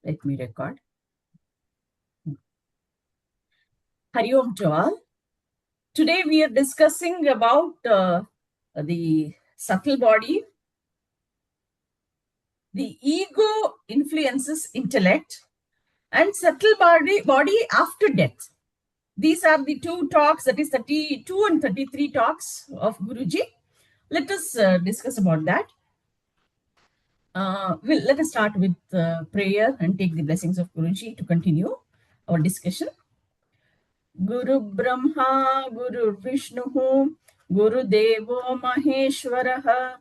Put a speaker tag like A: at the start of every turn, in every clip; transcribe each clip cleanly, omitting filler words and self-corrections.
A: Let me record. Hari Om to all. Today we are discussing about the subtle body. The ego influences intellect and subtle body after death. These are the two talks, that is 32 and 33 talks of Guruji. Let us discuss about that. Let us start with prayer and take the blessings of Guruji to continue our discussion. Guru Brahma, Guru Vishnu, Guru Devo Maheshwaraha,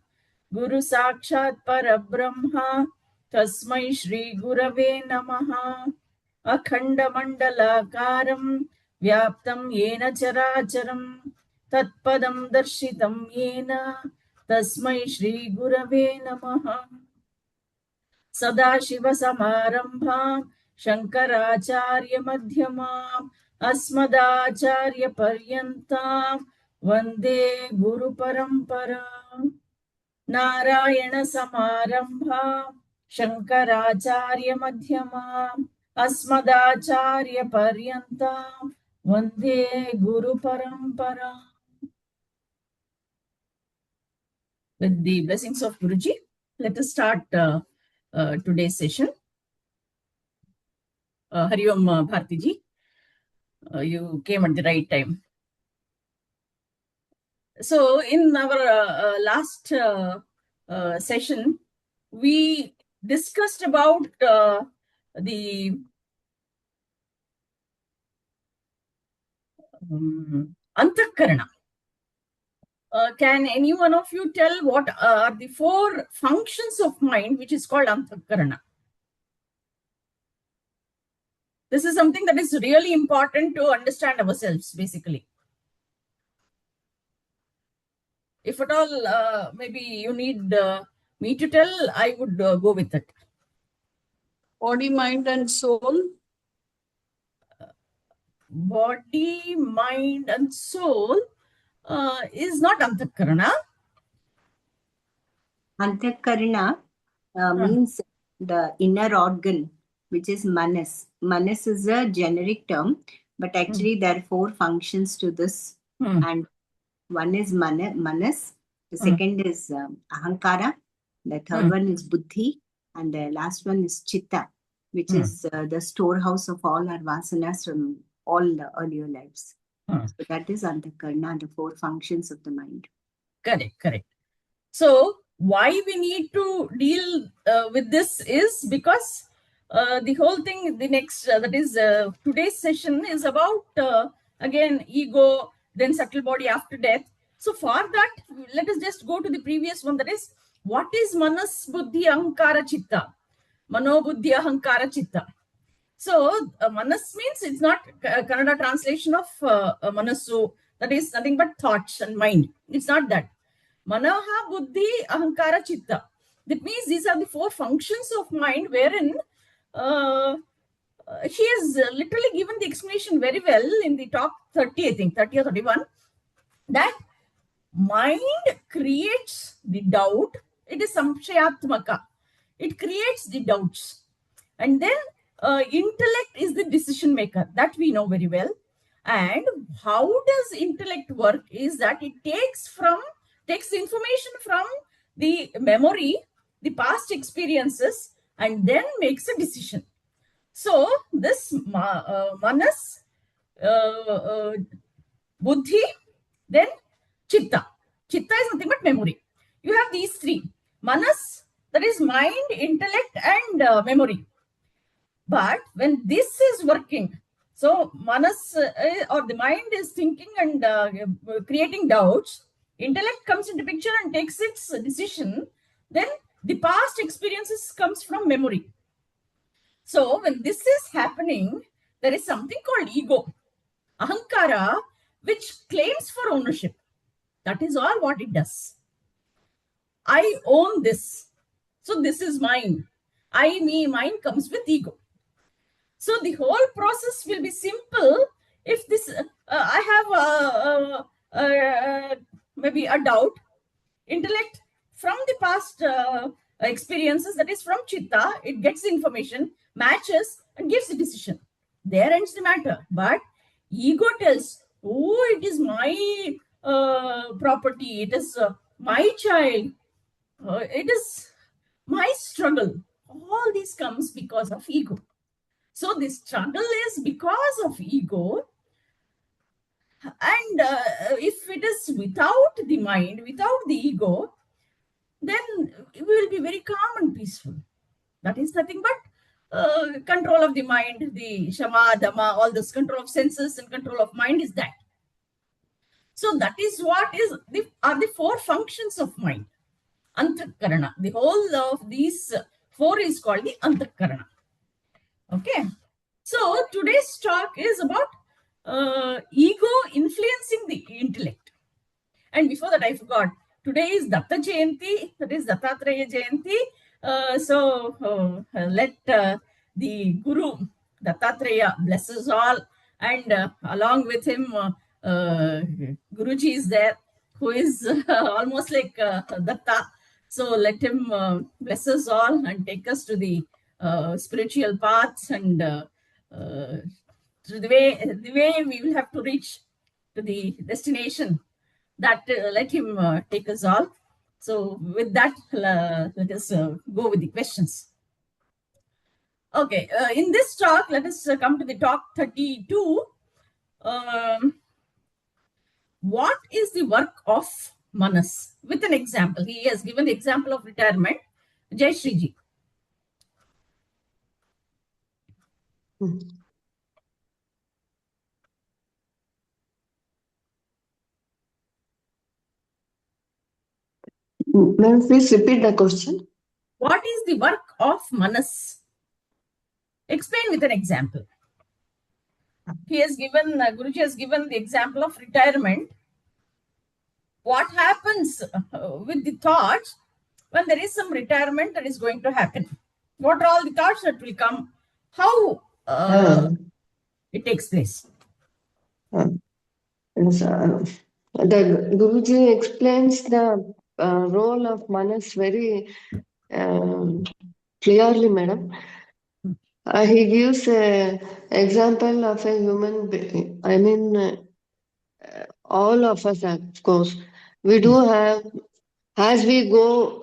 A: Guru Sakshat Parabrahma, Tasmai Shri Gurave Namaha, Akhanda Mandalakaram, Vyaptam Yena Characharam, Tatpadam Darshitam Yena, Tasmai Shri Gurave Namaha. Sadashiva Samarambha, Shankaracharya Madhyama, Asmadacharya Paryanta, Vande Guru Parampara. Narayana Samarambha, Shankaracharya Madhyama, Asmadacharya Paryanta, Vande Guru Parampara. With the blessings of Guruji, let us start today's session. Hari Om Bharti ji, you came at the right time. So in our last session, we discussed about the Antakarana. Can any one of you tell what are the four functions of mind which is called Antakarana? This is something that is really important to understand ourselves, basically. If at all, maybe you need me to tell, I would go with it.
B: Body, mind, and soul.
A: Body, mind, and soul is not Antakarana.
C: Antakarana means the inner organ, which is manas. Manas is a generic term, but actually there are four functions to this. And one is manas, the second is ahankara, the third one is buddhi, and the last one is chitta, which is the storehouse of all our vasanas from all the earlier lives. So that is Antakarana, the four functions of the mind.
A: Correct. So why we need to deal with this is because the whole thing, the next, that is today's session is about, again, ego, then subtle body after death. So for that, let us just go to the previous one, that is, what is manas, buddhi, ahankara, chitta? Mano, buddhi, ahankara, chitta. So manas means, it's not Kannada translation of manasu, that is nothing but thoughts and mind. It's not that. Manaha, buddhi, ahankara, chitta. That means these are the four functions of mind wherein he has literally given the explanation very well in the talk 30, I think, 30 or 31, that mind creates the doubt. It is samshayatmaka. It creates the doubts. And then intellect is the decision maker. That we know very well. And how does intellect work is that it takes the information from the memory, the past experiences, and then makes a decision. So this manas, buddhi, then chitta. Chitta is nothing but memory. You have these three. Manas, that is mind, intellect, and memory. But when this is working, so manas or the mind is thinking and creating doubts, intellect comes into picture and takes its decision, then the past experiences comes from memory. So when this is happening, there is something called ego, ahankara, which claims for ownership. That is all what it does. I own this. So this is mine. I, me, mine comes with ego. So the whole process will be simple if this, I have maybe a doubt, intellect from the past experiences, that is from chitta, it gets information, matches and gives the decision. There ends the matter. But ego tells, oh, it is my property, it is my child, it is my struggle. All this comes because of ego. So the struggle is because of ego. And if it is without the mind, without the ego, then we will be very calm and peaceful. That is nothing but control of the mind, the shama, dhamma, all this control of senses and control of mind is that. So that is what are the four functions of mind. Antakarana. The whole of these four is called the Antakarana. Okay. So today's talk is about ego influencing the intellect. And before that, I forgot. Today is Datta Jayanti, that is Dattatreya Jayanti. So let the Guru Dattatreya bless us all, and along with him, Guruji is there, who is almost like Datta. So let him bless us all and take us to the spiritual paths and to the way we will have to reach to the destination. That let him take us all. So with that, let us go with the questions. Okay, in this talk, let us come to the talk 32. What is the work of Manas? With an example. He has given the example of retirement. Jai Shri Ji.
D: Ma'am, please repeat the question.
A: What is the work of Manas? Explain with an example. He has given, Guruji has given the example of retirement. What happens with the thoughts when there is some retirement that is going to happen? What are all the thoughts that will come? How it takes place?
D: The Guruji explains the role of Manas very clearly, madam. He gives an example of a human being. I mean, all of us, of course, we do have, as we grow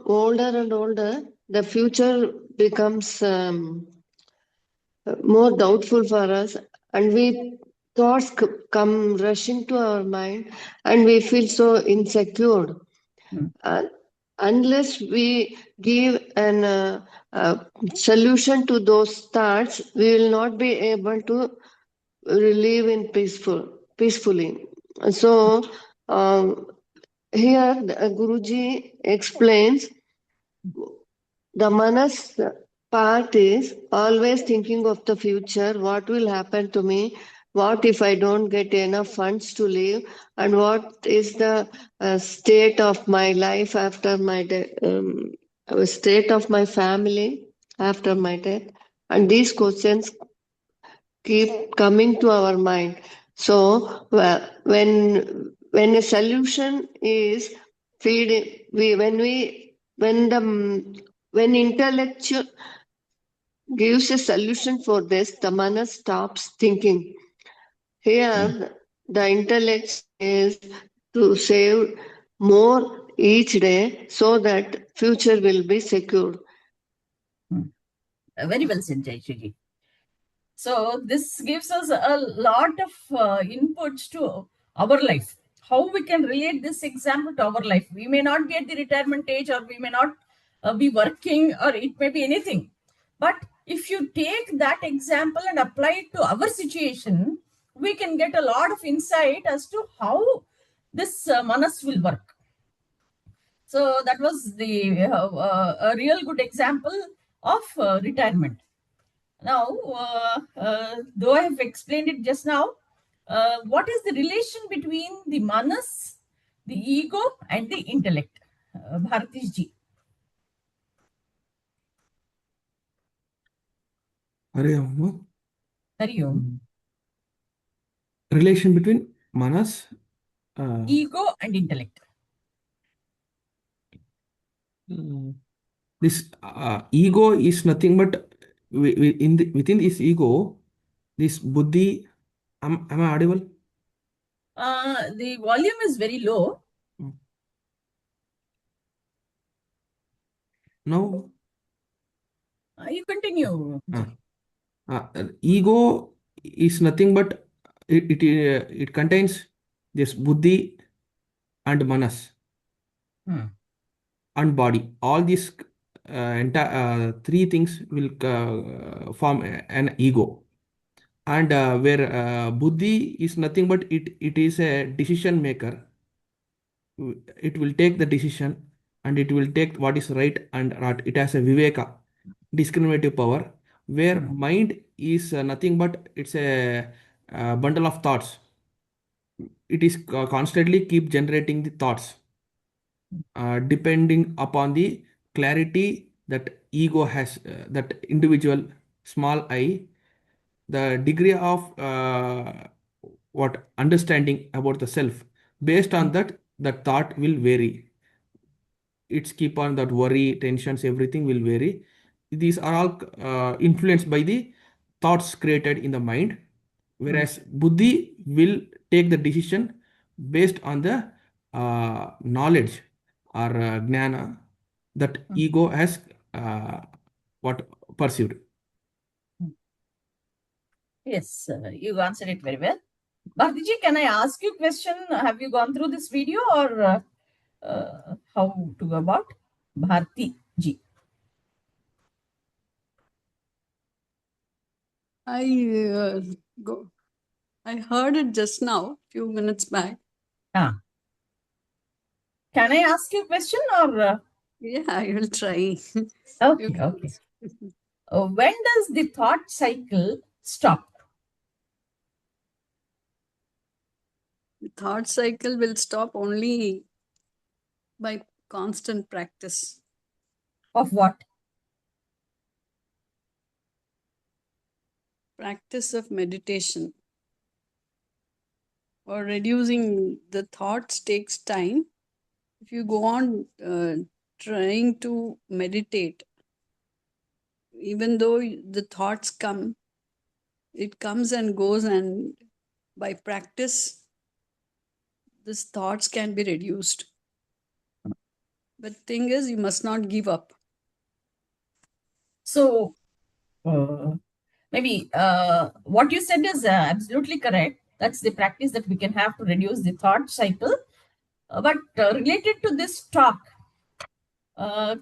D: older and older, the future becomes more doubtful for us, and thoughts come rushing to our mind, and we feel so insecure. Unless we give an solution to those thoughts, we will not be able to live in peacefully. So here Guruji explains the Manas part is always thinking of the future. What will happen to me? What if I don't get enough funds to live? And what is the state of my life after my death? State of my family after my death? And these questions keep coming to our mind. So when a solution is feeding, when intellectual gives a solution for this, the Manas stops thinking. Here, the intellect is to save more each day so that future will be secured.
A: Very well said, Jai Shri Ji. So this gives us a lot of inputs to our life. How we can relate this example to our life. We may not be at the retirement age, or we may not be working, or it may be anything. But if you take that example and apply it to our situation, we can get a lot of insight as to how this Manas will work. So that was a real good example of retirement. Now, though I have explained it just now, what is the relation between the Manas, the ego, and the intellect? Bharatish Ji.
E: Hari Om.
A: Hari Om.
E: Relation between Manas,
A: ego, and intellect.
E: The this ego is nothing but within this ego, this buddhi. Am I audible?
A: The volume is very low.
E: No.
A: You continue.
E: Ego is nothing but it contains this buddhi and manas and body. All these three things will form an ego. And where buddhi is nothing but it is a decision maker. It will take the decision and it will take what is right and not. It has a viveka, discriminative power, where mind is nothing but it's a bundle of thoughts. It is constantly keep generating the thoughts depending upon the clarity that ego has, that individual small I, the degree of what understanding about the self. Based on that, the thought will vary. It's keep on that worry, tensions, everything will vary. These are all influenced by the thoughts created in the mind, whereas buddhi will take the decision based on the knowledge or jnana that ego has what perceived.
A: Yes, you answered it very well. Bhartiji, can I ask you a question? Have you gone through this video or how to go about? Bharti ji.
B: I heard it just now, few minutes back.
A: Can I ask you a question or?
B: Yeah, I will try.
A: Okay, okay. When does the thought cycle stop?
B: The thought cycle will stop only by constant practice.
A: Of what?
B: Practice of meditation. Or reducing the thoughts takes time. If you go on trying to meditate, even though the thoughts come, it comes and goes, and by practice, these thoughts can be reduced. But thing is, you must not give up.
A: So, maybe what you said is absolutely correct. That's the practice that we can have to reduce the thought cycle. But related to this talk,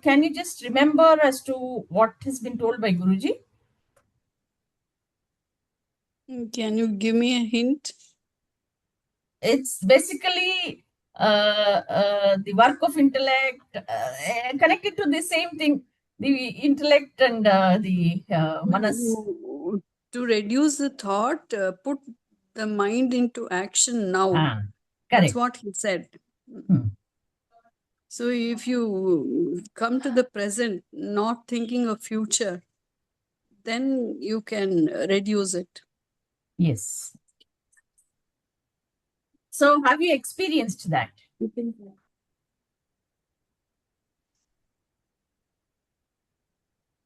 A: can you just remember as to what has been told by Guruji?
B: Can you give me a hint?
A: It's basically the work of intellect connected to the same thing, the intellect and the manas.
B: To reduce the thought, put the mind into action now.
A: Correct.
B: That's what he said. So if you come to the present, not thinking of future, then you can reduce it.
A: Yes. So have you experienced that?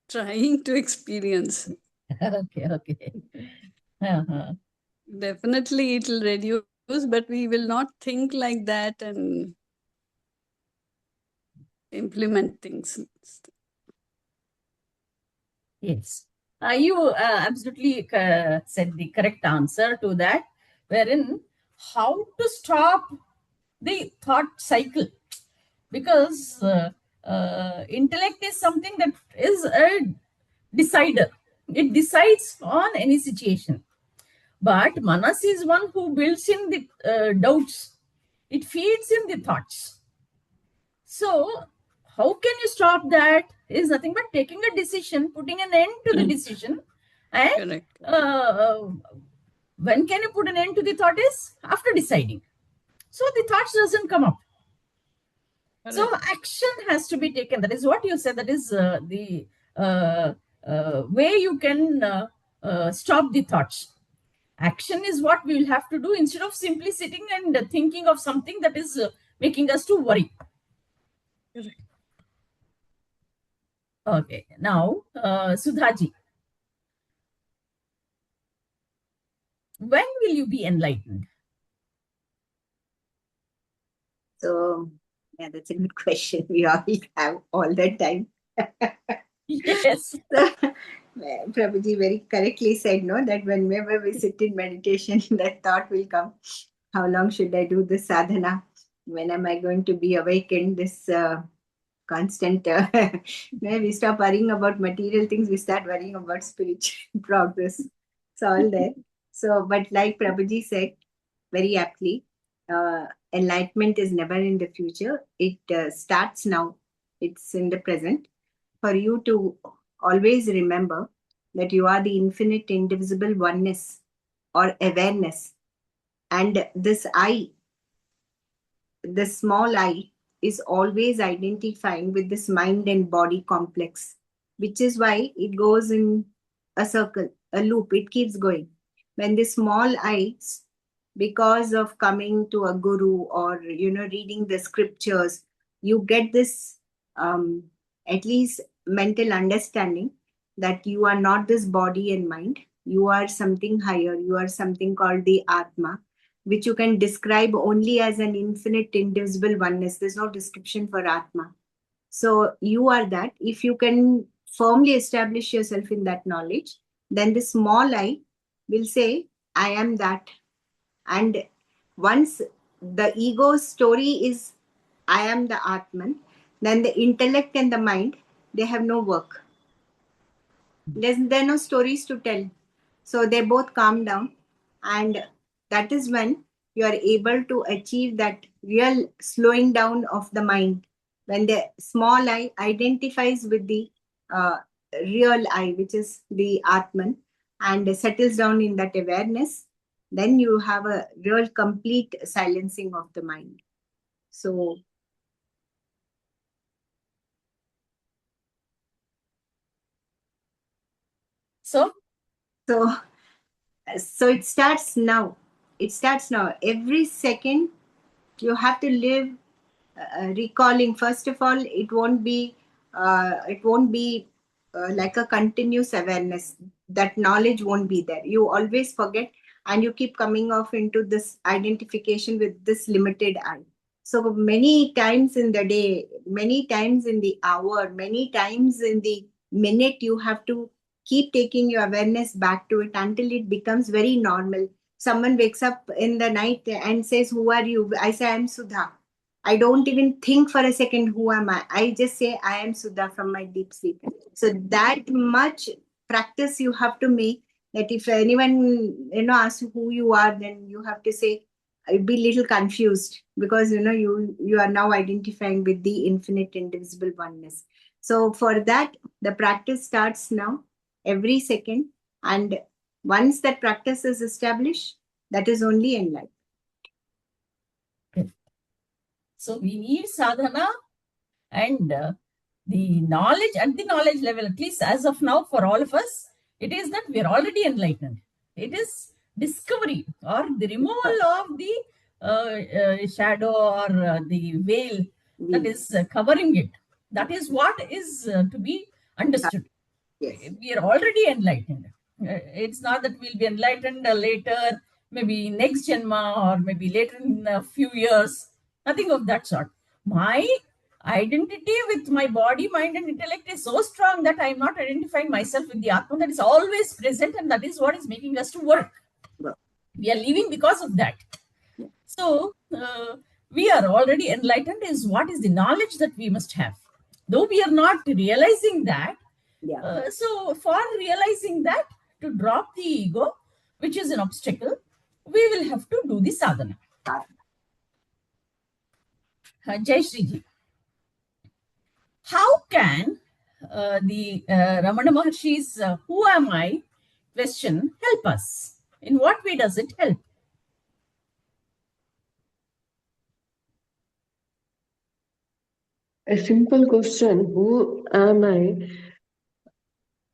B: Trying to experience.
A: Okay.
B: Definitely it will reduce, but we will not think like that and implement things.
A: Yes. You absolutely said the correct answer to that, wherein how to stop the thought cycle. Because intellect is something that is a decider. It decides on any situation. But manas is one who builds in the doubts. It feeds in the thoughts. So, how can you stop that? Is nothing but taking a decision, putting an end to the decision. And when can you put an end to the thought is after deciding. So, the thoughts doesn't come up. So, action has to be taken. That is what you said. That is the way you can stop the thoughts. Action is what we will have to do instead of simply sitting and thinking of something that is making us to worry. Okay. Now, Sudhaji, when will you be enlightened?
C: So, yeah, that's a good question. We all have all that time.
A: Yes.
C: So, Prabhuji very correctly said, no, that whenever we sit in meditation, that thought will come. How long should I do this sadhana? When am I going to be awakened? This constant, we stop worrying about material things, we start worrying about spiritual progress. It's all there. So, but like Prabhuji said very aptly, enlightenment is never in the future. It starts now. It's in the present. For you to always remember that you are the infinite, indivisible oneness or awareness. And this I, the small I, is always identifying with this mind and body complex, which is why it goes in a circle, a loop, it keeps going. When the small I, because of coming to a guru or reading the scriptures, you get this at least mental understanding that you are not this body and mind, you are something higher, you are something called the Atma, which you can describe only as an infinite, indivisible oneness. There's no description for Atma. So you are that. If you can firmly establish yourself in that knowledge, then the small I will say, I am that. And once the ego's story is, I am the Atman, then the intellect and the mind, they have no work. There are no stories to tell. So they both calm down. And that is when you are able to achieve that real slowing down of the mind. When the small I identifies with the uh, real I, which is the Atman, and settles down in that awareness, then you have a real complete silencing of the mind. So
A: So,
C: so it starts now. It starts now. Every second you have to live recalling. First of all, it won't be like a continuous awareness. That knowledge won't be there. You always forget, and you keep coming off into this identification with this limited I. So many times in the day, many times in the hour, many times in the minute, you have to keep taking your awareness back to it until it becomes very normal. Someone wakes up in the night and says, "Who are you?" I say, "I'm Sudha." I don't even think for a second, who am I? I just say, I am Sudha from my deep sleep. So that much practice you have to make, that if anyone, asks you who you are, then you have to say, I'd be a little confused, because, you are now identifying with the infinite indivisible oneness. So for that, the practice starts now, every second. And once that practice is established, that is only enlightenment.
A: so we need sadhana and the knowledge at the knowledge level, at least as of now, for all of us, it is that we are already enlightened. It is discovery or the removal of the shadow or the veil that is covering it. That is what is to be understood.
C: Yes.
A: We are already enlightened. It's not that we'll be enlightened later, maybe next Janma, or maybe later in a few years. Nothing of that sort. My identity with my body, mind, and intellect is so strong that I'm not identifying myself with the Atma that is always present, and that is what is making us to work. We are living because of that. So, we are already enlightened, is what is the knowledge that we must have. Though we are not realizing that, so for realizing that, to drop the ego, which is an obstacle, we will have to do the sadhana. Jai Shri Ji. How can the Ramana Maharshi's who am I question help us? In what way does it help?
D: A simple question: who am I?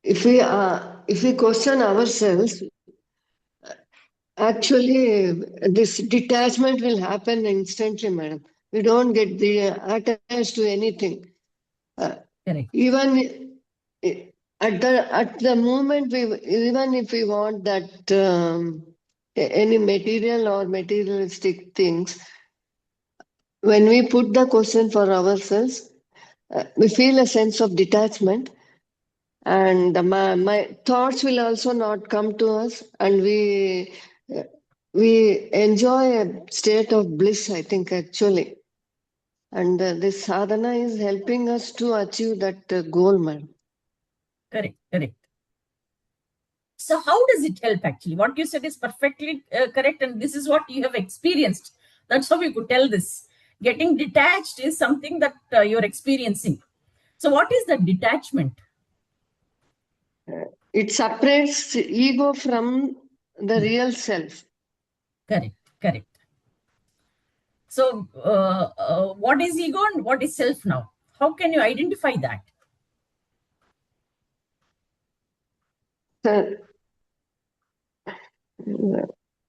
D: If we question ourselves, actually, this detachment will happen instantly, madam. We don't get attached to anything.
A: Correct.
D: Even at the moment, even if we want that any material or materialistic things, when we put the question for ourselves, we feel a sense of detachment, and my thoughts will also not come to us, and we enjoy a state of bliss, I think, actually. And this sadhana is helping us to achieve that goal, man.
A: Correct, correct. So how does it help actually? What you said is perfectly correct, and this is what you have experienced. That's how you could tell this. Getting detached is something that you're experiencing. So what is the detachment?
D: It separates ego from the real self.
A: Correct, correct. So what is ego and what is self now? How can you identify that?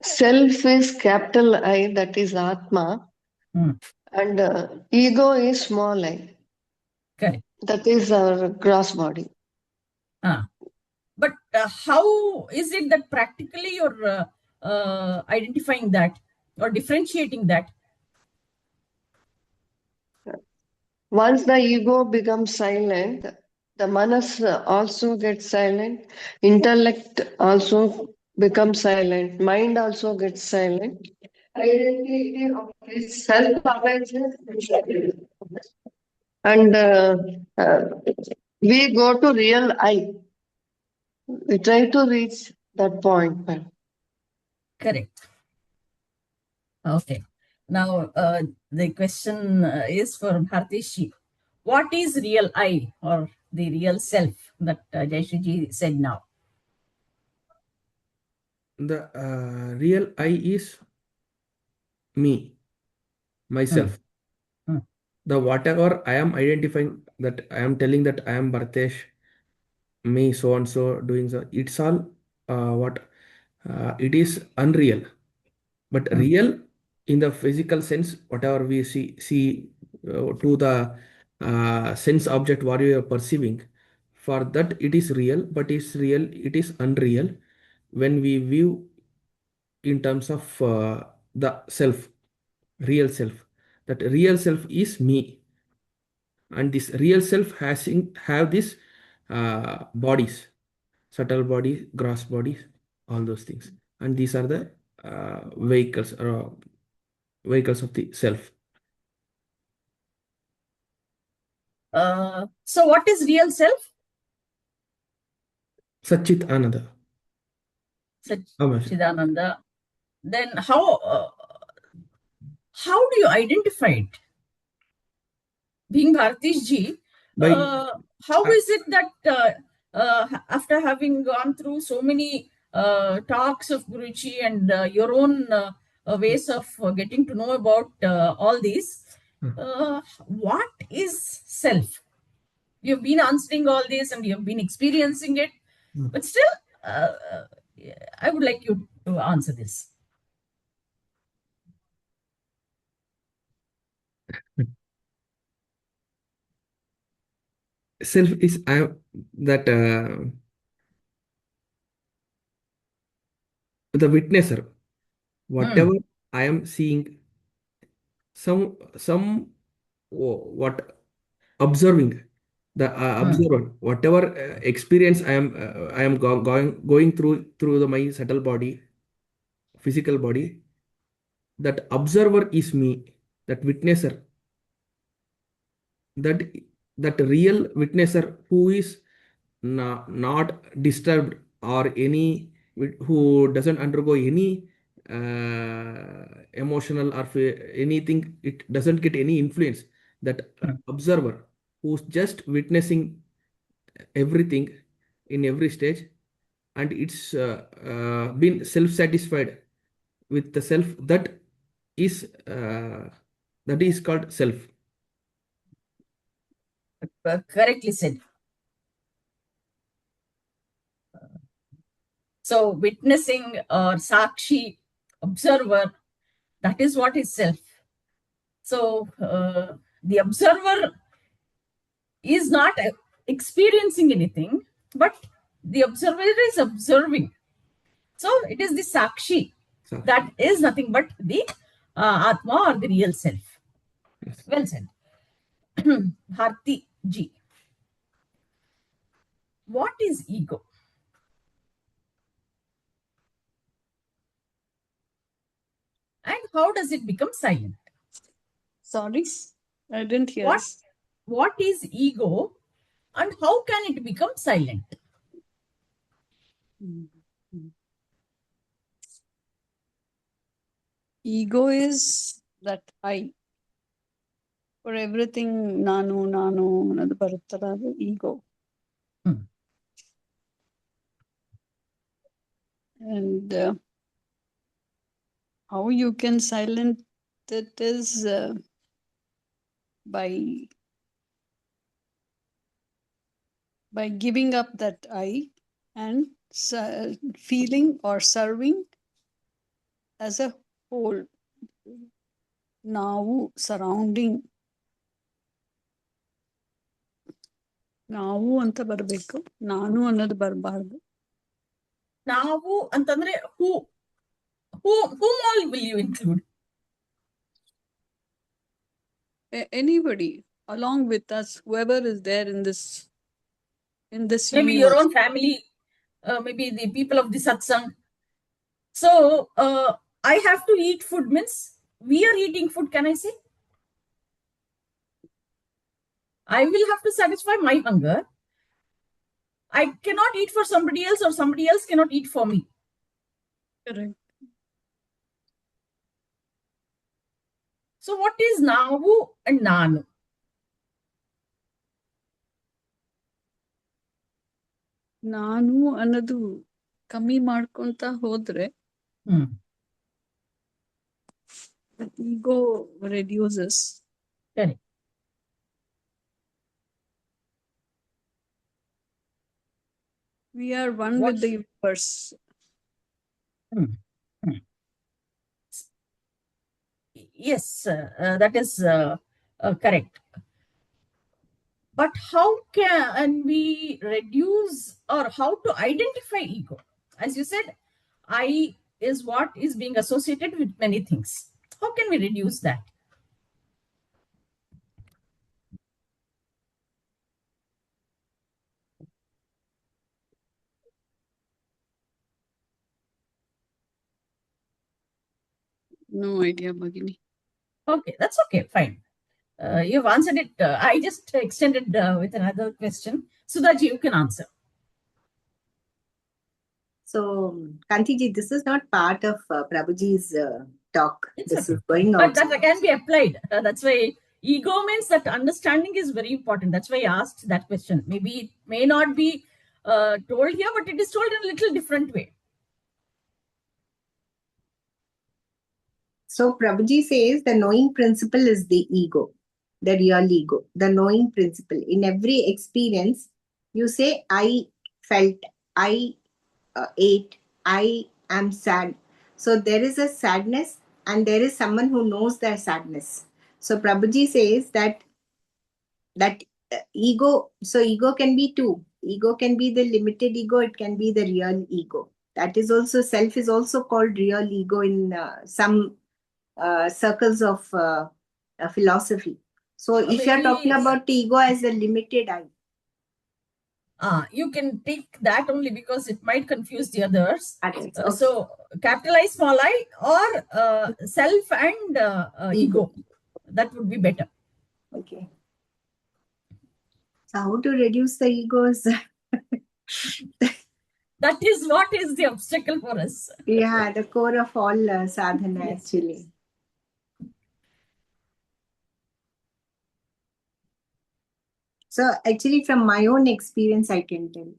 D: Self is capital I, that is Atma, and ego is small I,
A: Correct.
D: that is our gross body.
A: But how is it that practically you're identifying that or differentiating that?
D: Once the ego becomes silent, the manas also gets silent, intellect also becomes silent, mind also gets silent. Identity of this self-awareness, and we go to real I. We try to reach that point.
A: Correct. Okay. Now, the question is for Bhartishi. What is real I or the real self that Jayshriji said now?
E: The real I is me, myself. The whatever I am identifying, that I am telling that I am Bhartesh, me so and so doing so, it's all what it is unreal. But real in the physical sense, whatever we see to the sense object what you are perceiving, for that it is real, but it's real, it is unreal when we view in terms of the self, real self. That real self is me, and this real self have this bodies, subtle bodies, gross bodies, all those things, and these are the vehicles of the self.
A: So what is real self?
E: Satchit Ananda.
A: Satchidananda. Then how do you identify it? Being Bhartish ji, how is it that after having gone through so many talks of Guruji and your own ways of getting to know about all these, what is self? You've been answering all this and you've been experiencing it, but still, I would like you to answer this.
E: Self is that the witnesser. Whatever I am seeing, some what observing the observer, whatever experience I am going through my subtle body, physical body. That observer is me. That witnesser. That real witnesser who is not disturbed, or any who doesn't undergo any emotional or anything, it doesn't get any influence. That observer who's just witnessing everything in every stage, and it's been self-satisfied with the self, is uh, that is called self.
A: Correctly said. So witnessing or sakshi, observer, that is what is self. So the observer is not experiencing anything, but the observer is observing. So it is the Sakshi that is nothing but the Atma or the real self.
E: Yes.
A: Well said. Bharti ji. What is ego? And how does it become silent?
B: Sorry, I didn't hear.
A: What is ego and how can it become silent?
B: Ego is that I. For everything, nanu, another bharatara, ego. And how you can silence it is by giving up that I and feeling or serving as a whole. ನಾವು surrounding. ನಾವು ಅಂತ ಬರಬೇಕು, ನಾನು ಅನ್ನೋದು ಬರಬಾರ್ದು.
A: ನಾವು ಅಂತಂದ್ರೆ whom all will you include?
B: Anybody along with us, whoever is there in this
A: maybe
B: universe.
A: Your own family, maybe the people of the satsang. So I have to eat food means we are eating food, can I say? I will have to satisfy my hunger. I cannot eat for somebody else or somebody else cannot eat for me.
B: Correct.
A: So what is Navu and Nanu?
B: ನಾನು ಅನ್ನೋದು ಕಮ್ಮಿ ಮಾಡ್ಕೊಂತ ಹೋದ್ರೆ ego reduces.
A: Correct.
B: We are one with the universe.
A: Yes, that is correct. But how can we reduce or how to identify ego? As you said, I is what is being associated with many things. How can we reduce that?
B: No idea, Bhagini.
A: Okay, that's okay, fine. You've answered it. I just extended with another question. Sudhaji, you can answer.
C: So, Kantiji, this is not part of Prabhuji's talk. This is going
A: But
C: out.
A: that can be applied. That's why ego means that understanding is very important. That's why I asked that question. Maybe it may not be told here, but it is told in a little different way.
C: So Prabhuji says the knowing principle is the ego, the real ego, the knowing principle. In every experience, you say, I felt, I ate, I am sad. So there is a sadness and there is someone who knows their sadness. So Prabhuji says that ego, so ego can be two. Ego can be the limited ego, it can be the real ego. That is also, self is also called real ego in some circles of philosophy. So if you are talking about ego as a limited I,
A: you can take that only because it might confuse the others.
C: Okay.
A: So capital I, small I, or self and ego. That would be better.
C: Okay. So how to reduce the egos?
A: That is what is the obstacle for us.
C: Yeah, the core of all sadhana, yes. Actually. So actually from my own experience, I can tell.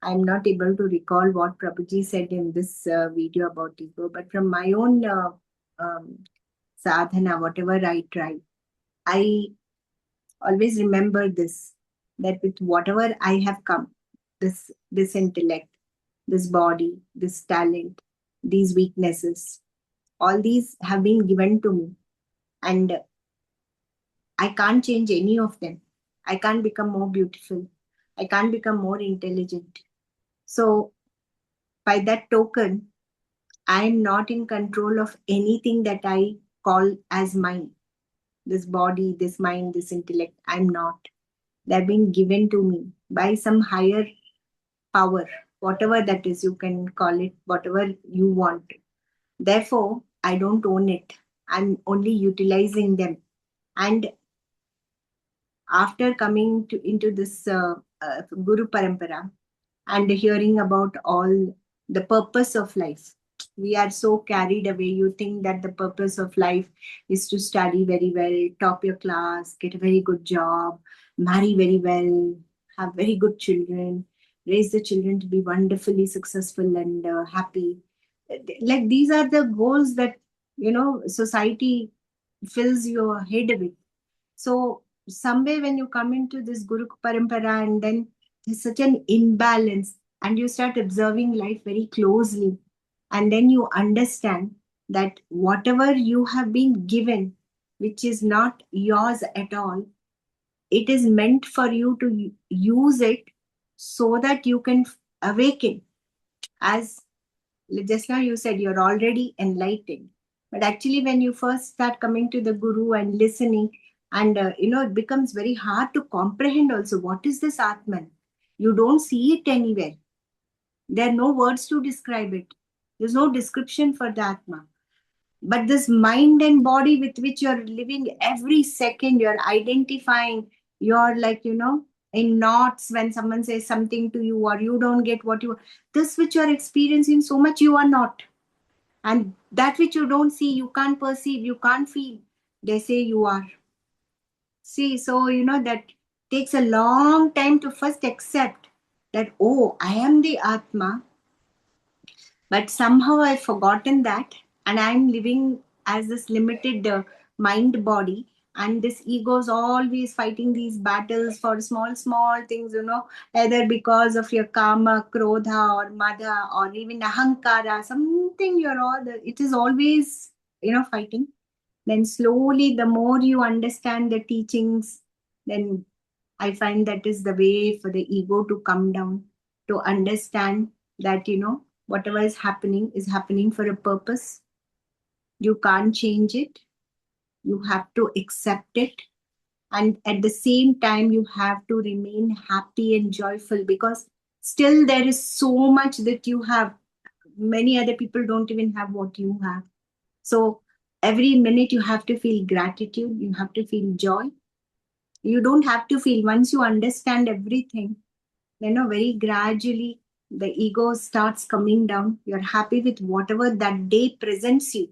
C: I'm not able to recall what Prabhuji said in this video about ego, but from my own sadhana, whatever I try, I always remember this, that with whatever I have come, this intellect, this body, this talent, these weaknesses, all these have been given to me. And I can't change any of them. I can't become more beautiful. I can't become more intelligent. So by that token, I'm not in control of anything that I call as mine. This body, this mind, this intellect, I'm not. They're being given to me by some higher power, whatever that is, you can call it whatever you want. Therefore, I don't own it. I'm only utilizing them. And after coming into this Guru Parampara and hearing about all the purpose of life, we are so carried away. You think that the purpose of life is to study very well, top your class, get a very good job, marry very well, have very good children, raise the children to be wonderfully successful and happy. Like these are the goals that, society fills your head with. So somewhere when you come into this Guru Parampara and then there's such an imbalance and you start observing life very closely, and then you understand that whatever you have been given, which is not yours at all, it is meant for you to use it so that you can awaken. As just now you said, you're already enlightened. But actually, when you first start coming to the Guru and listening, and it becomes very hard to comprehend also what is this Atman. You don't see it anywhere. There are no words to describe it. There's no description for the Atma. But this mind and body with which you're living every second, you're identifying, you're like, in knots when someone says something to you or you don't get what you, this which you're experiencing so much, you are not. And that which you don't see, you can't perceive, you can't feel, they say you are. See, so that takes a long time to first accept that, oh, I am the Atma, but somehow I've forgotten that, and I'm living as this limited mind body, and this ego is always fighting these battles for small things, either because of your karma, krodha, or madha, or even ahankara, something it is always, fighting. Then slowly, the more you understand the teachings, then I find that is the way for the ego to come down, to understand that, whatever is happening for a purpose. You can't change it. You have to accept it. And at the same time, you have to remain happy and joyful, because still there is so much that you have. Many other people don't even have what you have. So every minute you have to feel gratitude. You have to feel joy. You don't have to feel, once you understand everything, very gradually the ego starts coming down. You're happy with whatever that day presents you.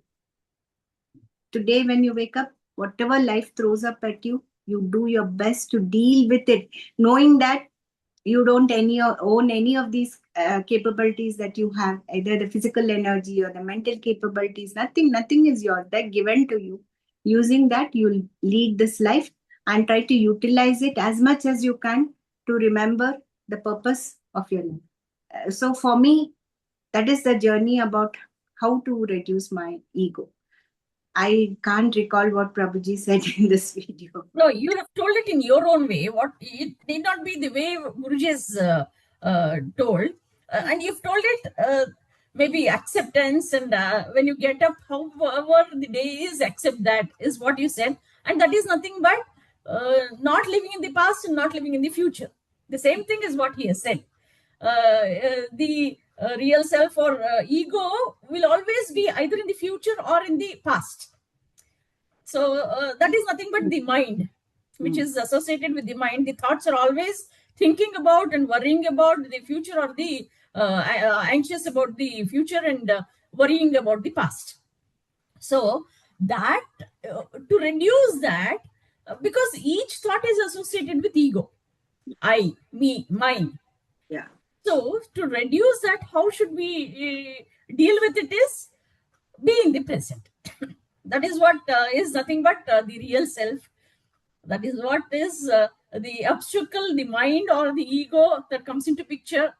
C: Today, when you wake up, whatever life throws up at you, you do your best to deal with it, knowing that you don't own any of these capabilities that you have, either the physical energy or the mental capabilities. Nothing is yours. They're given to you. Using that, you'll lead this life and try to utilize it as much as you can to remember the purpose of your life. So for me, that is the journey about how to reduce my ego. I can't recall what Prabhuji said in this video.
A: No, you have told it in your own way. What it need not be the way Guruji has told, and you've told it maybe acceptance. And when you get up, however the day is, accept that is what you said, and that is nothing but not living in the past and not living in the future. The same thing is what he has said. The real self or ego will always be either in the future or in the past. So that is nothing but the mind, which is associated with the mind. The thoughts are always thinking about and worrying about the future, or the anxious about the future and worrying about the past. So that to reduce that, because each thought is associated with ego, I, me, mine.
C: Yeah.
A: So to reduce that, how should we deal with it is be in the present. That is what is nothing but the real self. That is what is the obstacle, the mind or the ego that comes into picture.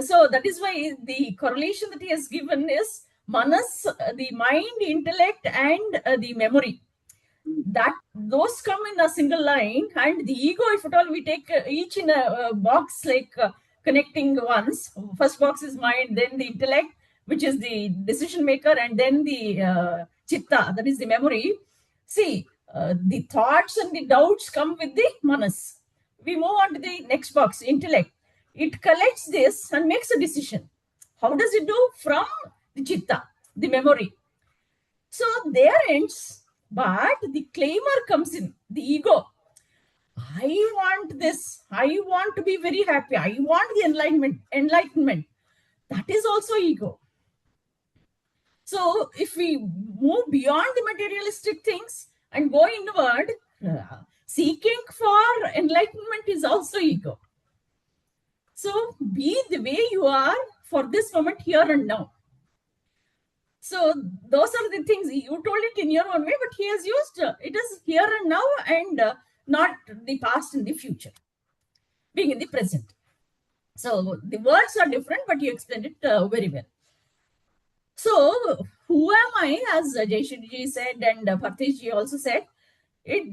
A: So that is why the correlation that he has given is manas, the mind, intellect, and the memory. that those come in a single line, and the ego, if at all we take each in a box, like connecting ones. First box is mind, then the intellect, which is the decision maker, and then the chitta, that is the memory. See, the thoughts and the doubts come with the manas. We move on to the next box, intellect. It collects this and makes a decision. How does it do? From the chitta, the memory. So there ends, but the claimer comes in, the ego. I want this. I want to be very happy. I want the enlightenment. That is also ego. So if we move beyond the materialistic things and go inward, seeking for enlightenment is also ego. So be the way you are for this moment, here and now. So those are the things. You told it in your own way, but he has used it is here and now, and not the past and the future, being in the present. So the words are different, but you explained it very well. So who am I, as Jaishiji said, and Bhartish ji also said, it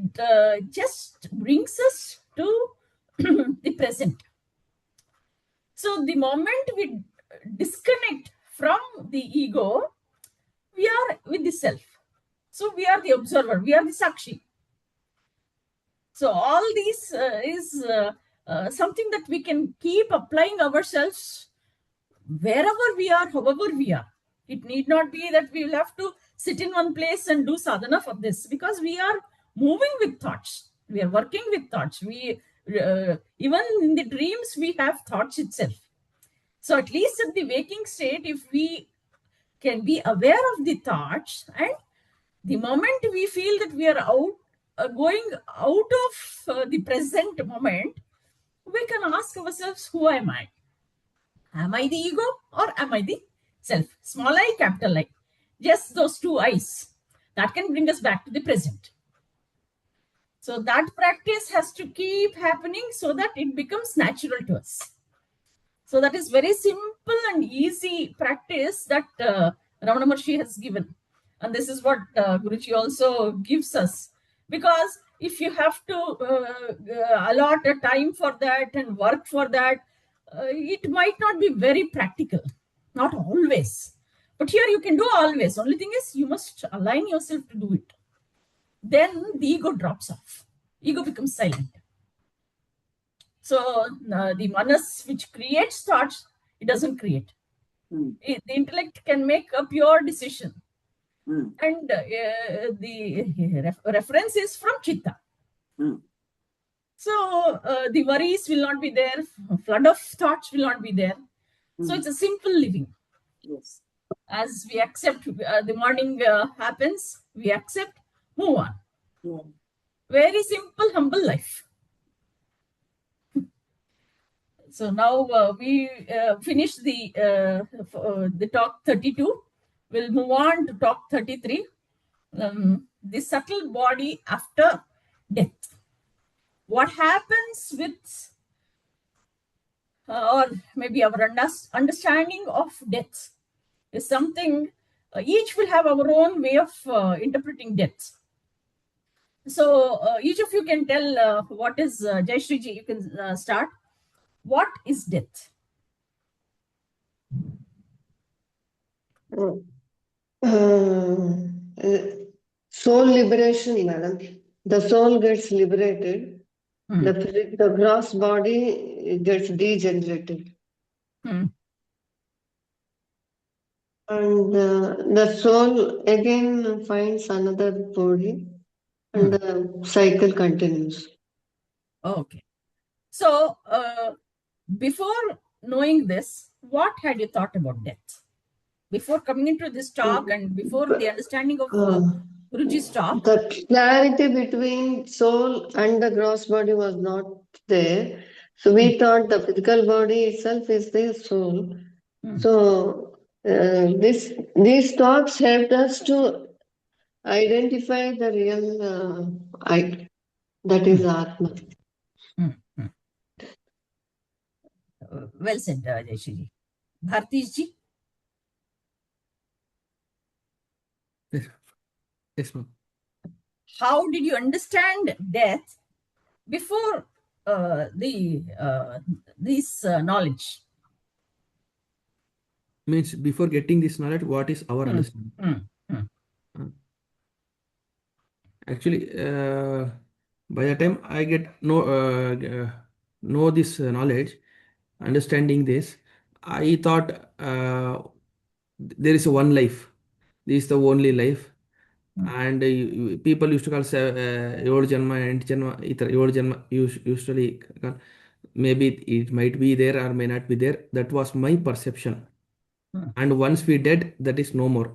A: just brings us to the present. So the moment we disconnect from the ego, we are with the self. So we are the observer, we are the sakshi. So all these is something that we can keep applying ourselves wherever we are, however we are. It need not be that we will have to sit in one place and do sadhana for this, because we are moving with thoughts. We are working with thoughts. We even in the dreams we have thoughts itself. So at least in the waking state, if we can be aware of the thoughts, and the moment we feel that we are going out of the present moment, we can ask ourselves, who am I? Am I the ego or am I the self? Small I, capital I. Just those two I's. That can bring us back to the present. So that practice has to keep happening so that it becomes natural to us. So that is very simple and easy practice that Ramana Maharshi has given. And this is what Guruji also gives us. Because if you have to allot a time for that and work for that, it might not be very practical. Not always. But here you can do always. Only thing is you must align yourself to do it. Then the ego drops off. Ego becomes silent. So the manas which creates thoughts, it doesn't create. The intellect can make a pure decision. And the reference is from chitta. So the worries will not be there. Flood of thoughts will not be there. So it's a simple living.
C: Yes.
A: As we accept, the morning happens, we accept, move on.
C: Yeah.
A: Very simple, humble life. So now we finish the talk 32. We'll move on to talk 33. The subtle body after death. What happens with, or maybe our understanding of death is something, each will have our own way of interpreting death. So each of you can tell what is, Jai Shri Ji, you can start. What is death?
D: Soul liberation, madam. The soul gets liberated. The gross body gets degenerated. And the soul again finds another body, and the cycle continues.
A: Okay. So before knowing this, what had you thought about death? Before coming into this talk and before the understanding of Guruji's talk?
D: The clarity between soul and the gross body was not there. So we thought the physical body itself is the soul. So these talks helped us to identify the real I, that is Atma.
A: Well said, Jaishri ji. Bhartish ji?
E: Yes, ma'am.
A: how did you understand death before this knowledge?
E: Means before getting this knowledge, what is our understanding? Uh, Actually, by the time I get know this knowledge, understanding this, I thought there is a one life. This is the only life, and people used to call ಏಳು ಜನ್ಮ ಎಂಟು ಜನ್ಮ ಈ ಥರ ಏಳು ಜನ್ಮ usually maybe it might be there or may not be there. That was my perception. And once we dead, that is no more.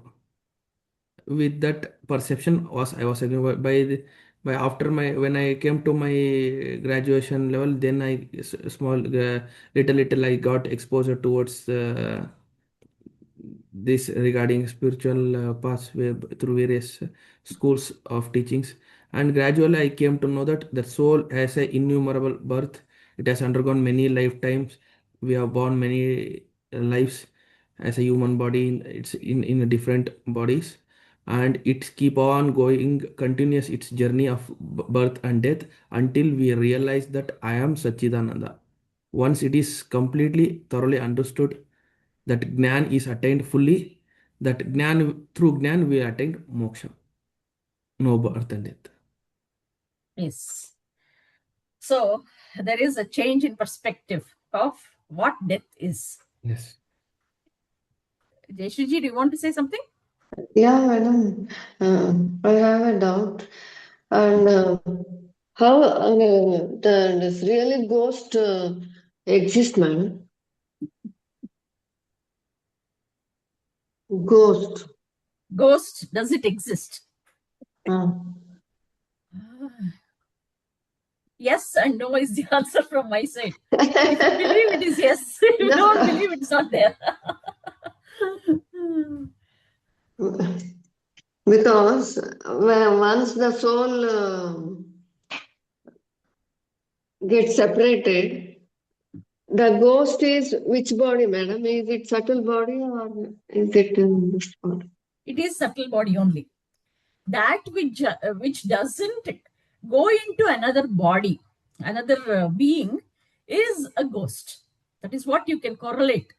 E: With that perception was I was again by after my when I came to my graduation level, then I small little I got exposure towards this regarding spiritual pathway through various schools of teachings, and gradually I came to know that the soul has a innumerable birth. It has undergone many lifetimes. We have born many lives as a human body it's in different bodies, and it keep on going continuous its journey of birth and death until we realize that I am Sachidananda. Once it is completely thoroughly understood, that Gnan is attained fully, that Gnan through Gnan we attain moksha, no birth and death.
A: Yes. So there is a change in perspective of what death is.
E: Yes.
A: Jayashriji, do you want to say something?
D: Yeah, madam. I have a doubt. And how this really ghost exists, madam? Ghost.
A: Ghost, does it exist? Yes and no is the answer from my side. If you believe it is yes, if you don't believe it's not there.
D: Because once the soul gets separated, the ghost is which body, madam? Is it subtle body or is it this body?
A: It is subtle body only. That which doesn't go into another body, another being, is a ghost. That is what you can correlate.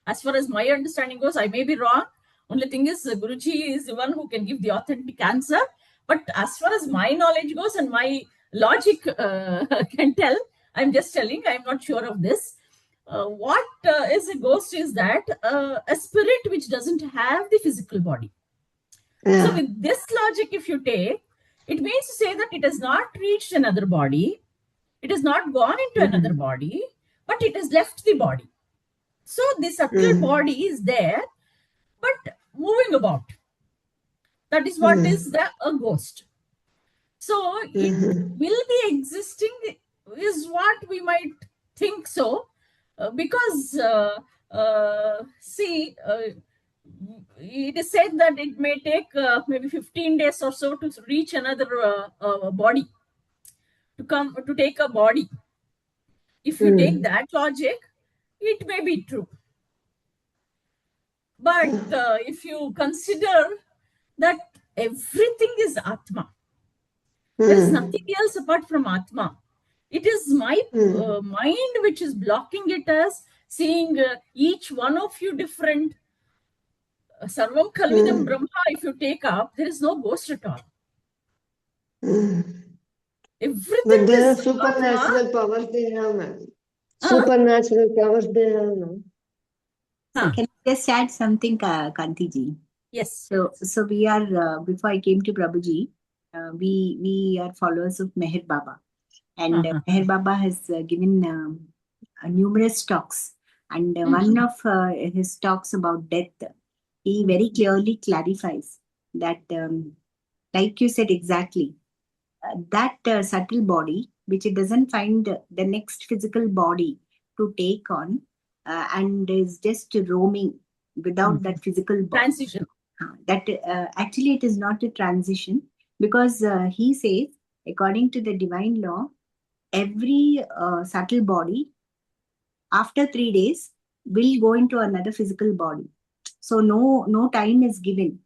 A: As far as my understanding goes, I may be wrong. Only thing is, Guruji is the one who can give the authentic answer. But as far as my knowledge goes and my logic can tell, I'm just telling, I'm not sure of this. What is a ghost is that a spirit which doesn't have the physical body.
D: Yeah.
A: So with this logic, if you take, it means to say that it has not reached another body, it has not gone into another body, but it has left the body. So the subtle body is there, but moving about. That is what is a ghost. So it will be existing is what we might think so, because it is said that it may take maybe 15 days or so to reach another body, to take a body. If you take that logic, it may be true. But if you consider that everything is Atma, there is nothing else apart from Atma. It is my mind which is blocking it as seeing each one of you different. Sarvam Kalvidam Brahma, if you take up, there is no ghost at all. Everything
D: But there are
A: is
D: supernatural powers they have, ma'am. Supernatural powers they have, ma'am.
C: So can I just add something, Kantiji?
A: Yes.
C: So we are, before I came to Prabhuji, we are followers of Meher Baba. And Meher Baba has given numerous talks. And one of his talks about death, he very clearly clarifies that, like you said exactly, that subtle body, which it doesn't find the next physical body to take on, and is just roaming without that physical body.
A: Transition.
C: That actually it is not a transition, because he says, according to the divine law, every subtle body after 3 days will go into another physical body. So no time is given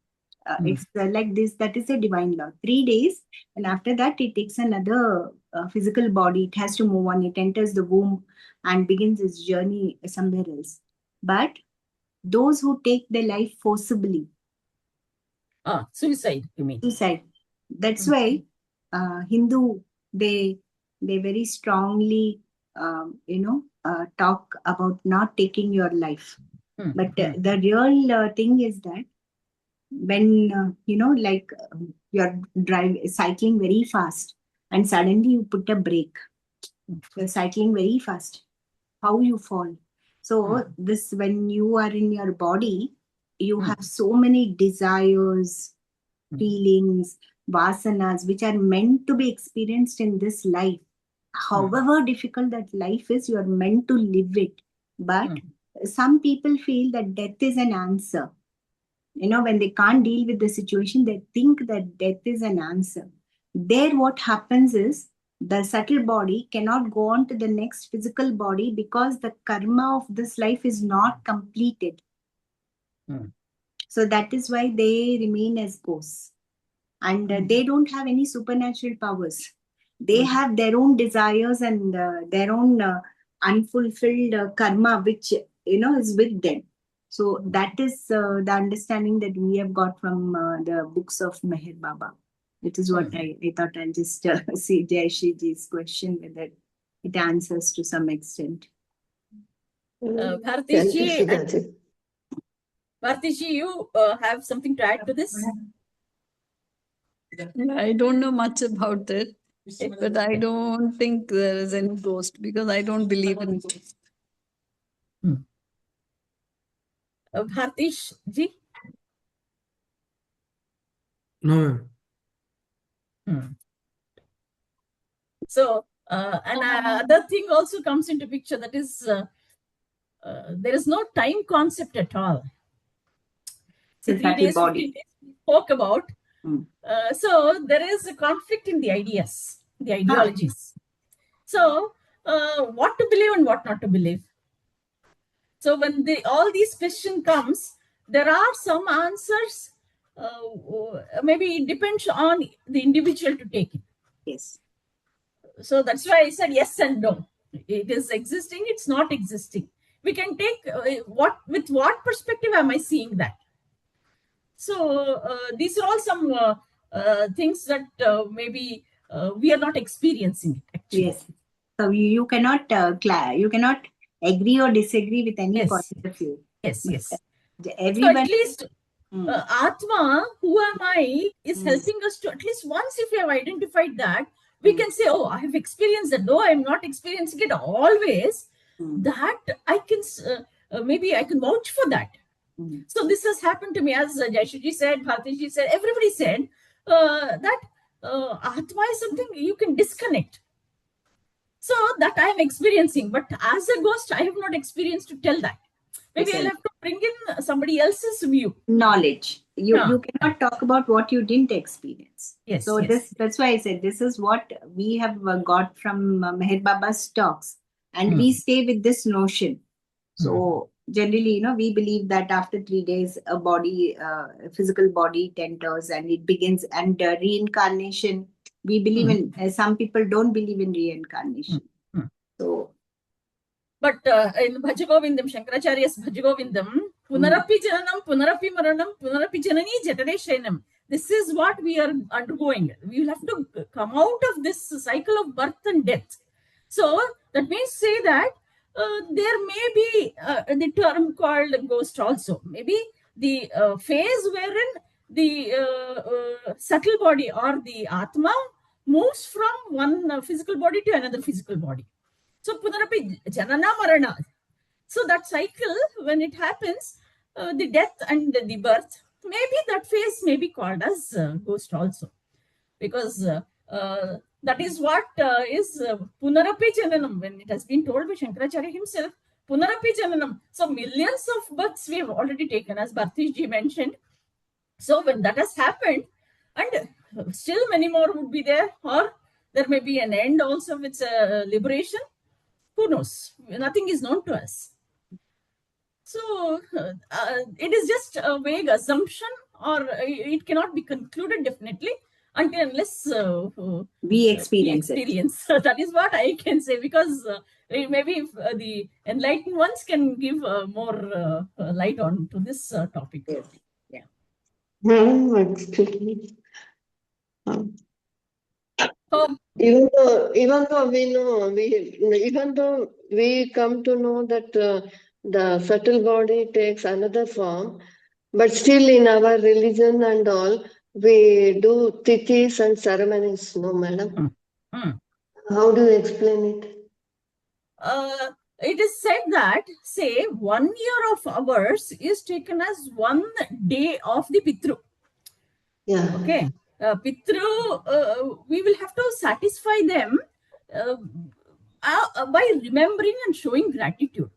C: It's like this. That is a divine law. 3 days, and after that, it takes another physical body. It has to move on. It enters the womb and begins its journey somewhere else. But those who take their life forcibly,
A: suicide, you mean?
C: Suicide. That's why Hindu, they very strongly talk about not taking your life. But the real thing is that when you're cycling very fast and suddenly you put a brake, you're cycling very fast, how you fall. So this, when you are in your body, you have so many desires, feelings, vasanas, which are meant to be experienced in this life. However difficult that life is, you are meant to live it. But some people feel that death is an answer. When they can't deal with the situation, they think that death is an answer. There, what happens is the subtle body cannot go on to the next physical body because the karma of this life is not completed. So that is why they remain as ghosts. And they don't have any supernatural powers. They have their own desires and their own unfulfilled karma, which is with them. So that is the understanding that we have got from the books of Meher Baba. It is what I thought I'll just see Jayashree question, whether it answers to some extent.
A: Bharati ji, you have something to add to this?
B: I don't know much about it, but I don't think there is any ghost because I don't believe in ghosts.
A: Bhartish ji?
E: No.
A: So, another thing also comes into picture, that is, there is no time concept at all. So 3 days, 15 days we spoke about. So there is a conflict in the ideas, the ideologies. So what to believe and what not to believe. So when all these questions comes, there are some answers. Maybe it depends on the individual to take it.
C: Yes.
A: So that's why I said yes and no. It is existing, it's not existing. We can take with what perspective am I seeing that? So these are all some things that maybe we are not experiencing it, actually.
C: Yes. So you cannot agree or disagree with any point of view.
A: Yes, yes.
C: Everyone,
A: so at least Atma, who am I, is helping us to, at least once if we have identified that, we can say, oh, I have experienced that. Though I am not experiencing it always, that I can, maybe I can vouch for that. So this has happened to me, as Jayashree said, Bharti said, everybody said that Atma is something you can disconnect. So that I am experiencing, but as a ghost, I have not experienced to tell that. Maybe I'll have to bring in somebody else's view.
C: Knowledge. You cannot talk about what you didn't experience.
A: Yes.
C: So that's why I said this is what we have got from Meher Baba's talks, and we stay with this notion. So generally, we believe that after 3 days, a body, a physical body enters and it begins, and reincarnation. We believe in. Some people don't believe in reincarnation. So.
A: But in Bhajagovindam, Shankaracharya's Bhajagovindam, Punarapi Jananam, Punarapi Maranam, Punarapi Janani Jatade Shenam. This is what we are undergoing. We will have to come out of this cycle of birth and death. So that means say that there may be the term called ghost also. Maybe the phase wherein the subtle body or the Atma moves from one physical body to another physical body. So Punarapi Janana Marana. So that cycle, when it happens, the death and the birth, maybe that phase may be called as ghost also. Because that is what is Punarapi Jananam, when it has been told by Shankaracharya himself, Punarapi Jananam. So millions of births we have already taken, as Bhartish ji mentioned. So when that has happened, and still many more would be there, or there may be an end also with liberation. Who knows? Nothing is known to us. So it is just a vague assumption or it cannot be concluded definitely until unless
C: We experience it.
A: That is what I can say, because maybe the enlightened ones can give more light on to this topic.
C: Yes. Yeah.
D: Excuse me.
A: So,
D: Even though we know, even though we come to know that the subtle body takes another form, but still in our religion and all, we do tithis and ceremonies, no, madam? How do you explain it?
A: it is said that, say, 1 year of ours is taken as 1 day of the Pitru.
D: Yeah.
A: Okay. Pitru, we will have to satisfy them by remembering and showing gratitude.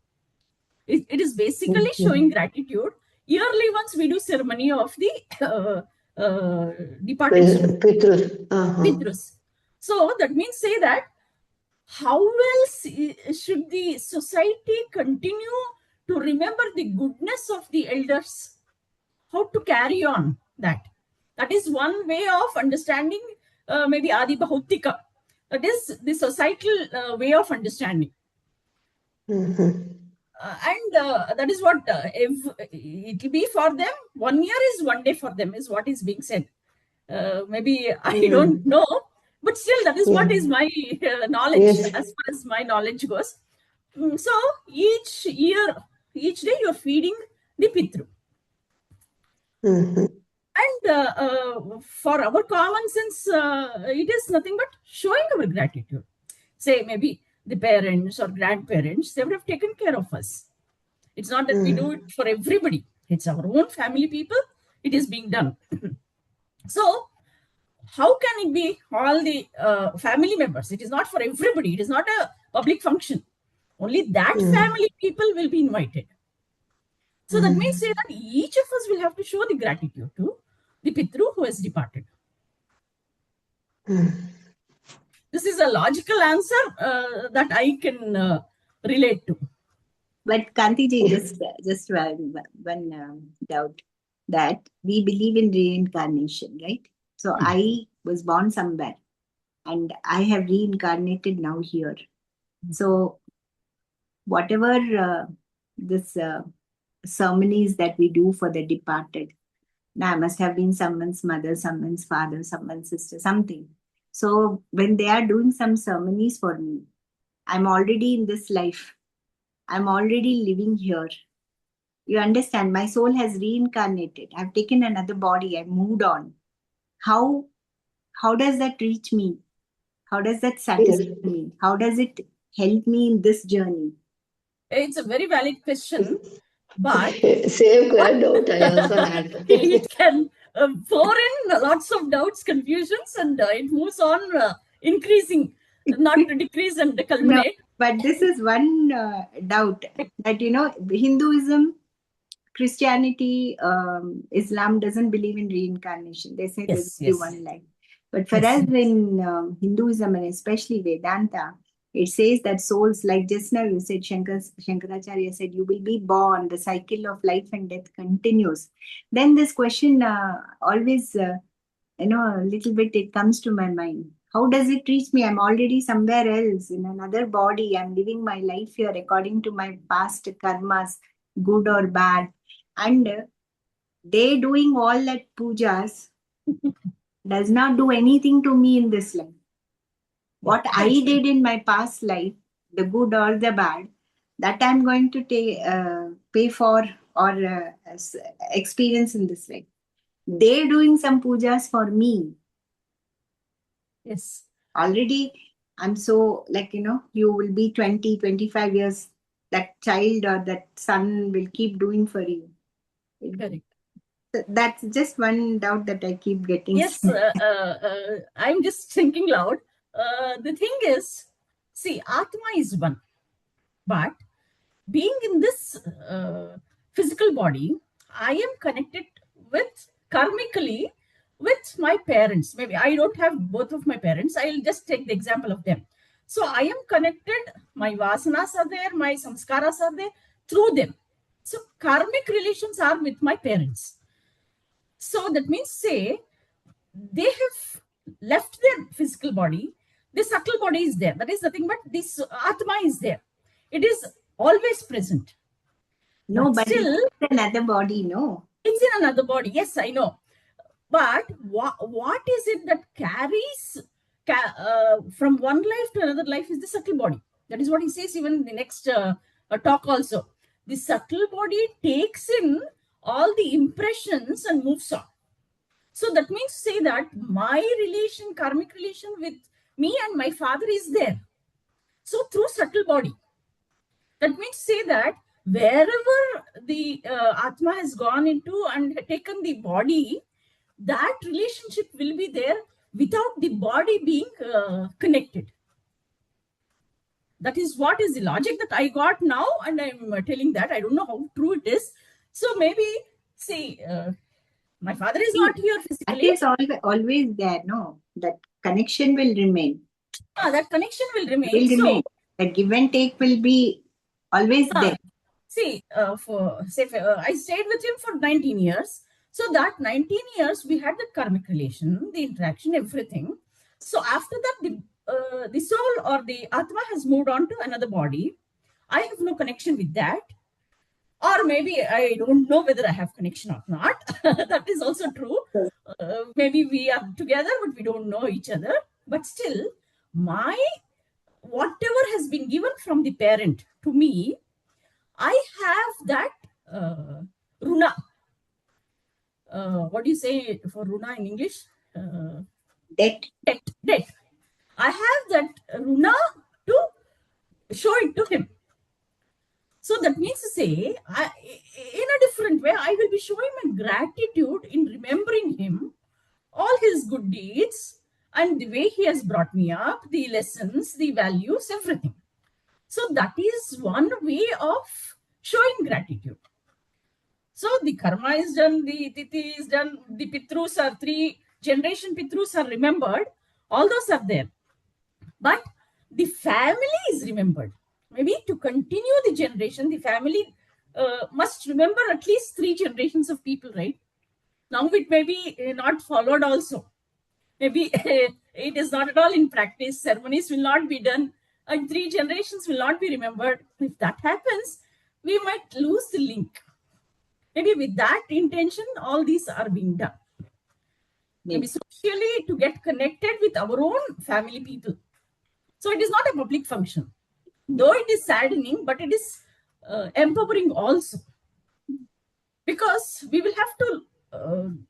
A: It is basically showing gratitude. Yearly once we do ceremony of the departed Pitrus. So that means, say that, how else should the society continue to remember the goodness of the elders? How to carry on that? That is one way of understanding maybe Adi Bhautika. That is the societal way of understanding. And that is what it will be for them. 1 year is 1 day for them, is what is being said. Maybe I don't know, but still that is what is my knowledge, as far as my knowledge goes. So each year, each day you're feeding the Pitru. And for our common sense, it is nothing but showing our gratitude. Say maybe the parents or grandparents, they would have taken care of us. It's not that we do it for everybody. It's our own family people. It is being done. So how can it be all the family members? It is not for everybody. It is not a public function. Only that family people will be invited. So that means, say that each of us will have to show the gratitude to the Pitru who has departed. This is a logical answer that I can relate to.
C: But Kantiji, just one doubt, that we believe in reincarnation, right? So I was born somewhere and I have reincarnated now here. So whatever this ceremonies that we do for the departed, now I must have been someone's mother, someone's father, someone's sister, something. So when they are doing some ceremonies for me, I'm already in this life. I'm already living here. You understand? My soul has reincarnated. I've taken another body. I've moved on. How does that reach me? How does that satisfy me? How does it help me in this journey?
A: It's a very valid question, but
D: same doubt I also had.
A: it can pour in lots of doubts, confusions, and it moves on increasing, not to decrease and culminate.
C: No, but this is one doubt that, Hinduism, Christianity, Islam doesn't believe in reincarnation. They say there's only one life. But for us in Hinduism, and especially Vedanta, it says that souls, like just now you said, Shankaracharya said, you will be born, the cycle of life and death continues. Then this question always, a little bit, it comes to my mind. How does it reach me? I'm already somewhere else in another body. I'm living my life here according to my past karmas, good or bad. And they doing all that pujas does not do anything to me in this life. What I did in my past life, the good or the bad, that I'm going to pay for or experience in this life. They're doing some pujas for me.
A: Yes.
C: Already, I'm so, you will be 20, 25 years, that child or that son will keep doing for you.
A: Correct.
C: That's just one doubt that I keep getting.
A: Yes, I'm just thinking loud. The thing is, see, Atma is one. But being in this physical body, I am connected karmically with my parents. Maybe I don't have both of my parents. I'll just take the example of them. So I am connected, my vasanas are there, my samskaras are there through them. So karmic relations are with my parents. So that means, say, they have left their physical body, the subtle body is there. That is nothing but this Atma is there. It is always present.
C: No,
A: But
C: but
A: still,
C: it's another body, no?
A: it's in another body. Yes, I know. But what is it that carries from one life to another life is the subtle body. That is what he says even in the next talk also. The subtle body takes in all the impressions and moves on. So that means to say that my relation, karmic relation with me and my father is there. So through subtle body. That means to say that wherever the Atma has gone into and taken the body, that relationship will be there without the body being connected. That is what is the logic that I got now, and I'm telling that. I don't know how true it is. So maybe, see, my father is not here
C: That
A: physically.
C: is always there, no? That connection will remain.
A: That connection will remain.
C: Will remain. The give and take will be always there.
A: See, I stayed with him for 19 years. So that 19 years, we had the karmic relation, the interaction, everything. So after that, the soul or the Atma has moved on to another body. I have no connection with that. Or maybe I don't know whether I have connection or not. That is also true. Maybe we are together, but we don't know each other. But still, whatever has been given from the parent to me, I have that runa. What do you say for runa in English?
C: Debt.
A: Debt. I have that runa to show it to him. So that means to say, in a different way, I will be showing my gratitude in remembering him, all his good deeds, and the way he has brought me up, the lessons, the values, everything. So that is one way of showing gratitude. So the karma is done, the tithi is done, the pitrus are 3 generation pitrus are remembered. All those are there. But the family is remembered. Maybe to continue the generation, the family must remember at least 3 generations of people, right? Now it may be not followed also. Maybe it is not at all in practice. Ceremonies will not be done, and 3 generations will not be remembered. If that happens, we might lose the link. Maybe with that intention, all these are being done. Maybe socially to get connected with our own family people. So it is not a public function. Though it is saddening, but it is empowering also. Because we will have to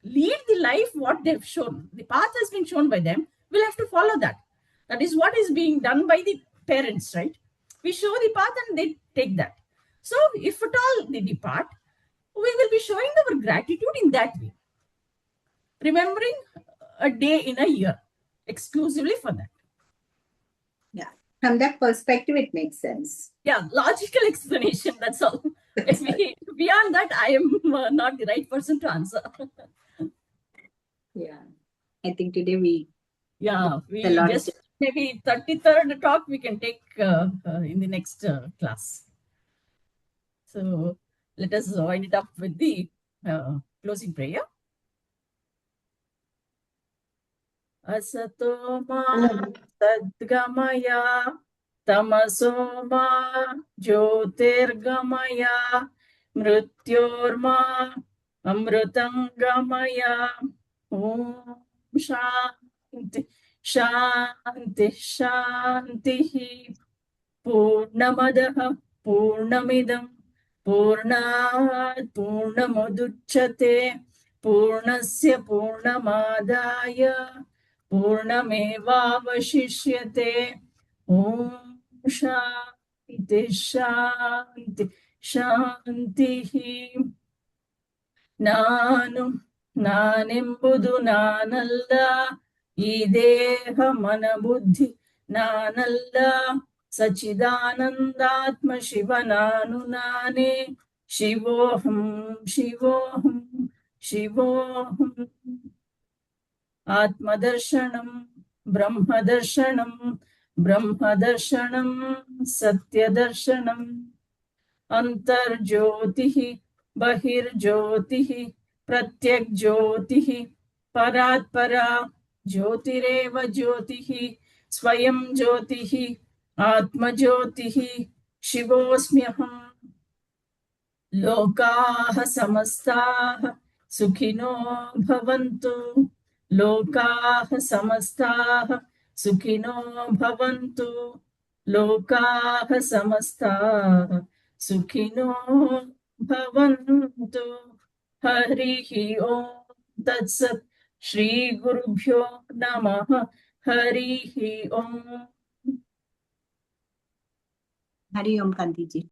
A: lead the life what they have shown. The path has been shown by them. We'll have to follow that. That is what is being done by the parents, right? We show the path and they take that. So if at all they depart, we will be showing our gratitude in that way. Remembering a day in a year, exclusively for that.
C: Yeah. From that perspective, it makes sense.
A: Yeah, logical explanation, that's all. Beyond that, I am not the right person to answer.
C: Yeah. I think today we
A: just maybe 33rd talk we can take in the next class. So let us wind it up with the closing prayer. Asato ma sadgamaya tamaso ma jyotirgamaya mrityorma amrutangamaya. Om Shanti Shanti Shanti. Purnamadaha Purnamidam Purnat Purnamuduchyate Purnasya Purnamadaya Purnamevavashishyate. Om Shanti Shanti Shanti. ನಾನೆಂಬುದು ನಾನಲ್ಲ, ಈ ದೇಹ ಮನ ಬುದ್ಧಿ ನಾನಲ್ಲ, ಸಚಿದಾನಂದಾತ್ಮ ಶಿವ ನಾನೇ. ಶಿವೋಹಂ ಶಿವೋಹಂ ಶಿವೋಹಂ. ಆತ್ಮದರ್ಶನಂ ಬ್ರಹ್ಮದರ್ಶನಂ ಬ್ರಹ್ಮದರ್ಶನಂ ಸತ್ಯದರ್ಶನಂ. ಅಂತರ್ಜ್ಯೋತಿ ಬಹಿರ್ಜ್ಯೋತಿ प्रत्यक् ज्योतिः परात् परा ज्योतिरेव ज्योतिः स्वयं ज्योतिः आत्मज्योतिः शिवोऽस्म्यहम् लोकाः समस्ताः सुखिनो भवन्तु लोकाः समस्ताः सुखिनो भवन्तु लोकाः समस्ताः सुखिनो भवन्तु हरिः ओम् तत्सत् श्री गुरुभ्यो नमः हरिः ओम्
C: Hari Om Kanti ji.